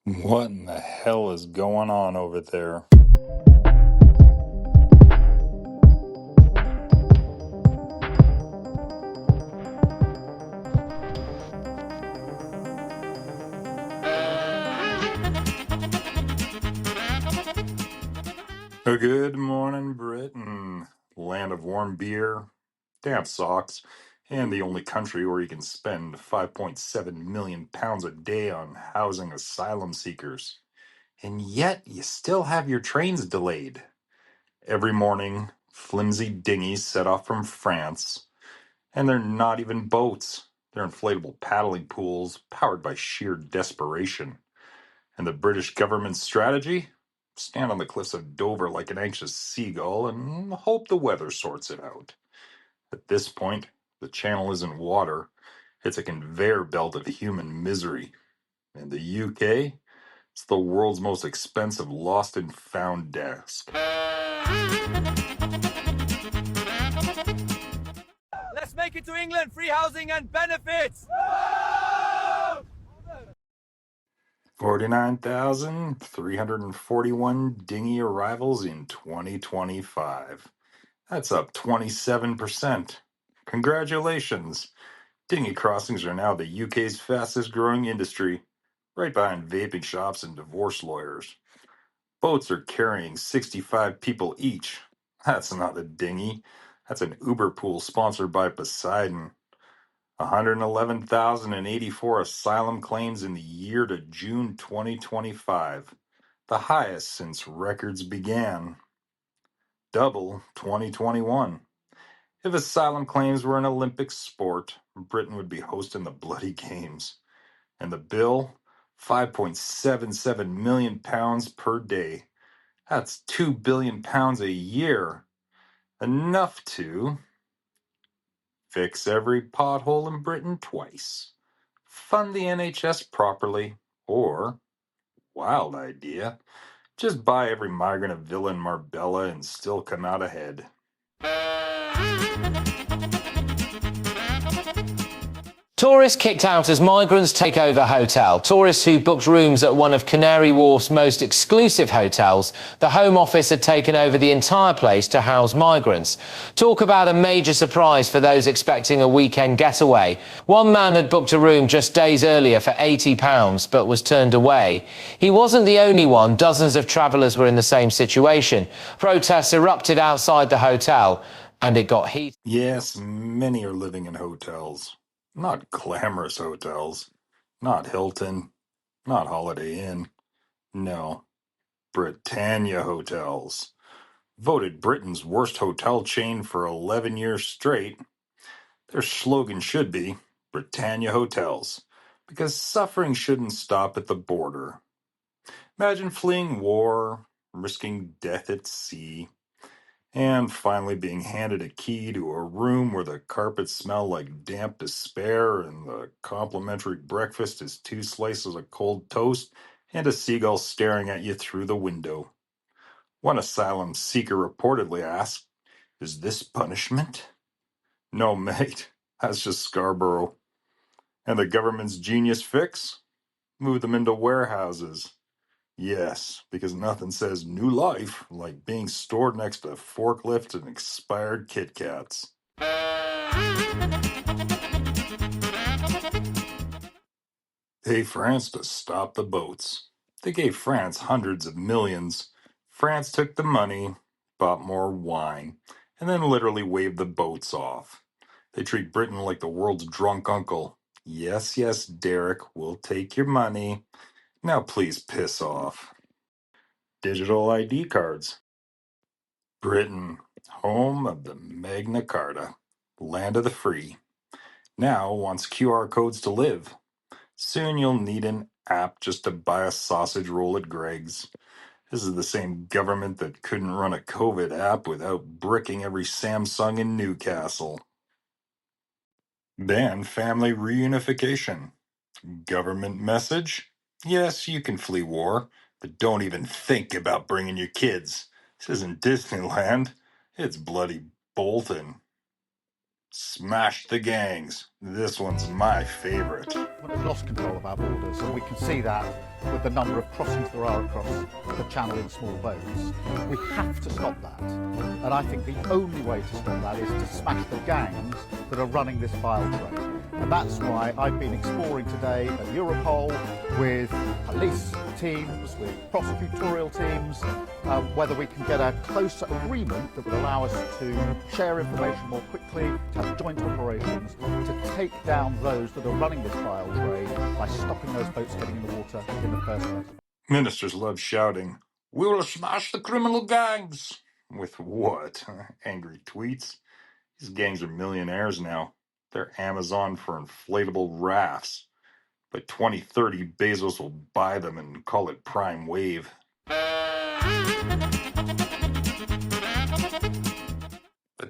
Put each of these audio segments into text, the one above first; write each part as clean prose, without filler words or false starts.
What in the hell is going on over there? Good morning, Britain. Land of warm beer, damp socks, and the only country where you can spend 5.7 million pounds a day on housing asylum seekers. And yet, you still have your trains delayed. Every morning, flimsy dinghies set off from France, and they're not even boats. They're inflatable paddling pools powered by sheer desperation. And the British government's strategy? Stand on the cliffs of Dover like an anxious seagull and hope the weather sorts it out. At this point, the channel isn't water, it's a conveyor belt of human misery. In the UK, it's the world's most expensive lost and found desk. Let's make it to England, free housing and benefits! 49,341 dinghy arrivals in 2025. That's up 27%. Congratulations. Dinghy crossings are now the UK's fastest growing industry, right behind vaping shops and divorce lawyers. Boats are carrying 65 people each. That's not a dinghy. That's an Uber pool sponsored by Poseidon. 111,084 asylum claims in the year to June 2025, the highest since records began. Double 2021. If asylum claims were an Olympic sport, Britain would be hosting the bloody games. And the bill? £5.77 million per day. That's £2 billion a year. Enough to fix every pothole in Britain twice, fund the NHS properly, or, wild idea, just buy every migrant a villa in Marbella and still come out ahead. Tourists kicked out as migrants take over hotel. Tourists who booked rooms at one of Canary Wharf's most exclusive hotels. The Home Office had taken over the entire place to house migrants. Talk about a major surprise for those expecting a weekend getaway. One man had booked a room just days earlier for £80 but was turned away. He wasn't the only one. Dozens of travellers were in the same situation. Protests erupted outside the hotel and it got heated. Yes, many are living in hotels. Not glamorous hotels. Not Hilton. Not Holiday Inn. No, Britannia Hotels. Voted Britain's worst hotel chain for 11 years straight. Their slogan should be Britannia Hotels, because suffering shouldn't stop at the border. Imagine fleeing war, risking death at sea, and finally being handed a key to a room where the carpets smell like damp despair and the complimentary breakfast is 2 slices of cold toast and a seagull staring at you through the window. One asylum seeker reportedly asked, "Is this punishment?" No, mate, that's just Scarborough. And the government's genius fix? Move them into warehouses. Yes, because nothing says new life like being stored next to forklifts and expired Kit Kats. Pay France to stop the boats. They gave France hundreds of millions. France took the money, bought more wine, and then literally waved the boats off. They treat Britain like the world's drunk uncle. Yes, yes, Derek, we'll take your money. Now please piss off. Digital ID cards. Britain, home of the Magna Carta, land of the free, now wants QR codes to live. Soon you'll need an app just to buy a sausage roll at Greg's. This is the same government that couldn't run a COVID app without bricking every Samsung in Newcastle. Ban family reunification. Government message? Yes, you can flee war, but don't even think about bringing your kids. This isn't Disneyland. It's bloody Bolton. Smash the gangs. This one's my favorite. We've lost control of our borders, and we can see that with the number of crossings there are across the channel in small boats. We have to stop that. And I think the only way to stop that is to smash the gangs that are running this vile trade. And that's why I've been exploring today at Europol with police teams, with prosecutorial teams, whether we can get a closer agreement that would allow us to share information more quickly, to have joint operations, to take down those that are running this vile trade by stopping those boats getting in the water in the first place. Ministers love shouting, "We will smash the criminal gangs!" With what? Angry tweets? These gangs are millionaires now. They're Amazon for inflatable rafts. By 2030, Bezos will buy them and call it Prime Wave. By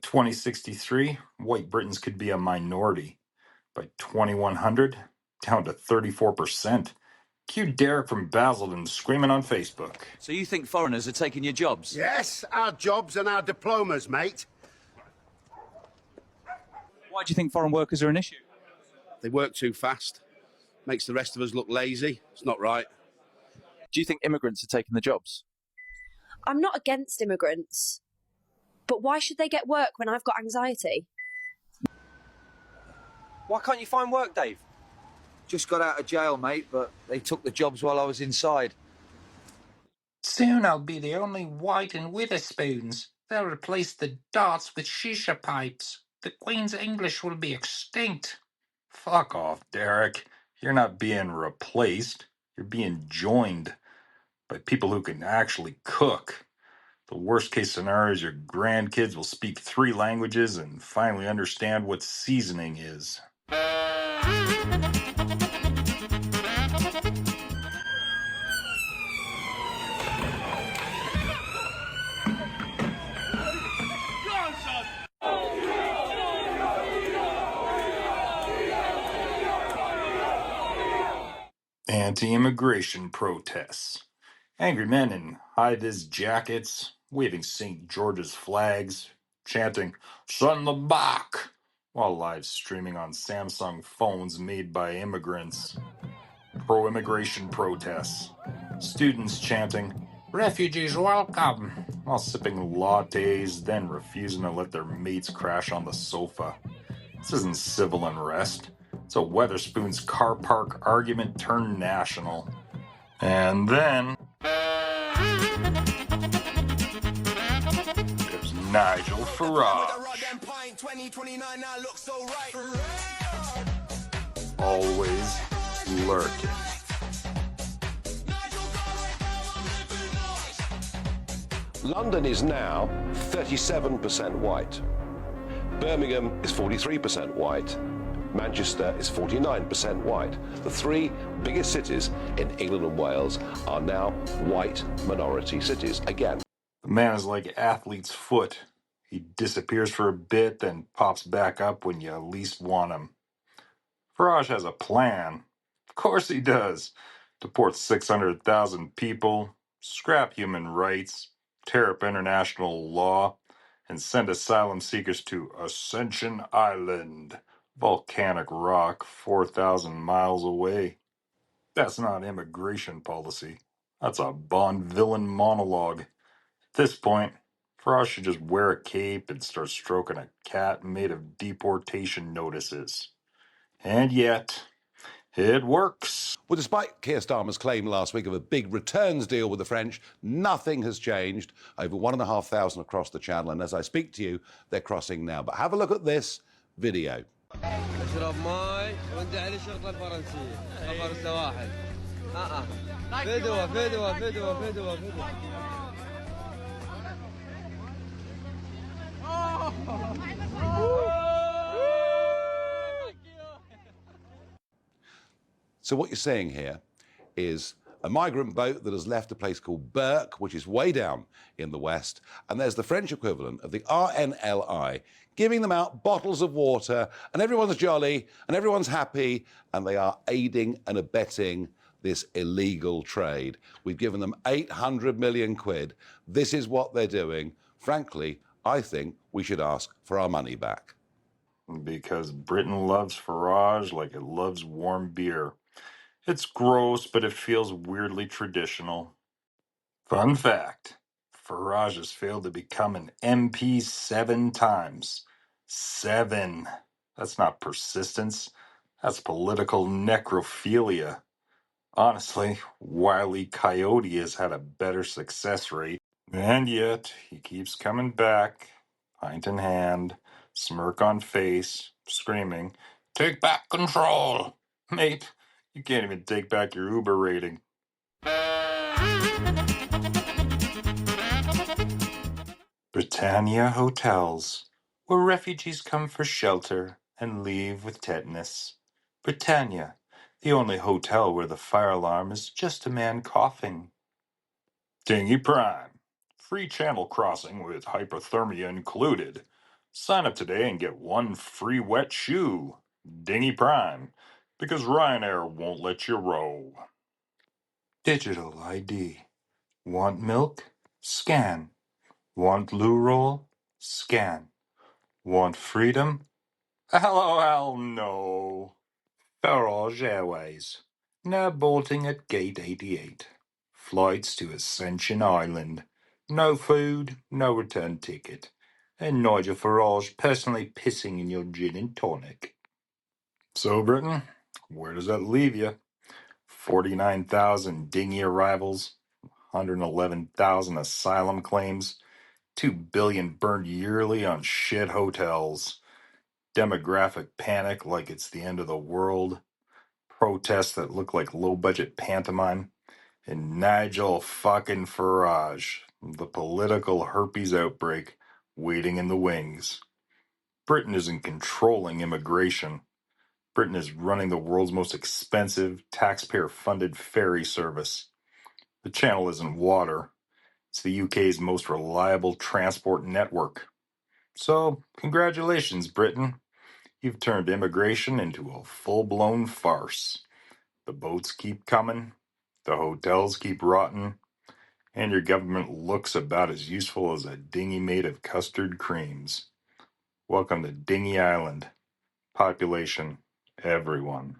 2063, white Britons could be a minority. By 2100, down to 34%. Cue Derek from Basildon screaming on Facebook. So you think foreigners are taking your jobs? Yes, our jobs and our diplomas, mate. Why do you think foreign workers are an issue? They work too fast. Makes the rest of us look lazy. It's not right. Do you think immigrants are taking the jobs? I'm not against immigrants, but why should they get work when I've got anxiety? Why can't you find work, Dave? Just got out of jail, mate, but they took the jobs while I was inside. Soon I'll be the only white in Witherspoons. They'll replace the darts with shisha pipes. The Queen's English will be extinct. Fuck off, Derek. You're not being replaced. You're being joined by people who can actually cook. The worst case scenario is your grandkids will speak 3 languages and finally understand what seasoning is. Anti-immigration protests. Angry men in high-vis jackets, waving St. George's flags, chanting, "Send them back," while live streaming on Samsung phones made by immigrants. Pro-immigration protests. Students chanting, "Refugees welcome," while sipping lattes, then refusing to let their mates crash on the sofa. This isn't civil unrest. It's a Weatherspoons car park argument turned national. And then there's Nigel Farage. Always lurking. London is now 37% white. Birmingham is 43% white. Manchester is 49% white. The 3 biggest cities in England and Wales are now white minority cities again. The man is like athlete's foot. He disappears for a bit, then pops back up when you least want him. Farage has a plan. Of course he does. Deport 600,000 people, scrap human rights, tear up international law, and send asylum seekers to Ascension Island, volcanic rock 4,000 miles away. That's not immigration policy. That's a Bond villain monologue. At this point, Frost should just wear a cape and start stroking a cat made of deportation notices. And yet, it works. Well, despite Keir Starmer's claim last week of a big returns deal with the French, nothing has changed. Over 1,500 across the channel, and as I speak to you, they're crossing now. But have a look at this video. So what you're seeing here is a migrant boat that has left a place called Burke, which is way down in the west, and there's the French equivalent of the RNLI giving them out bottles of water, and everyone's jolly, and everyone's happy, and they are aiding and abetting this illegal trade. We've given them 800 million quid. This is what they're doing. Frankly, I think we should ask for our money back. Because Britain loves Farage like it loves warm beer. It's gross, but it feels weirdly traditional. Fun fact: Farage has failed to become an MP 7 times. 7. That's not persistence, that's political necrophilia. Honestly, Wile E. Coyote has had a better success rate. And yet, he keeps coming back, pint in hand, smirk on face, screaming, "Take back control!" Mate, you can't even take back your Uber rating. Britannia Hotels, where refugees come for shelter and leave with tetanus. Britannia, the only hotel where the fire alarm is just a man coughing. Dingy Prime, free channel crossing with hypothermia included. Sign up today and get one free wet shoe. Dingy Prime, because Ryanair won't let you row. Digital ID. Want milk? Scan. Want loo roll? Scan. Want freedom? LOL, no. Farage Airways. Now bolting at gate 88. Flights to Ascension Island. No food, no return ticket. And Nigel Farage personally pissing in your gin and tonic. So, Britain, where does that leave you? 49,000 dinghy arrivals, 111,000 asylum claims, 2 billion burned yearly on shit hotels, demographic panic like it's the end of the world, protests that look like low-budget pantomime, and Nigel fucking Farage, the political herpes outbreak waiting in the wings. Britain isn't controlling immigration. Britain is running the world's most expensive, taxpayer-funded ferry service. The Channel isn't water. It's the UK's most reliable transport network. So, congratulations, Britain. You've turned immigration into a full-blown farce. The boats keep coming, the hotels keep rotting, and your government looks about as useful as a dinghy made of custard creams. Welcome to Dinghy Island. Population, everyone.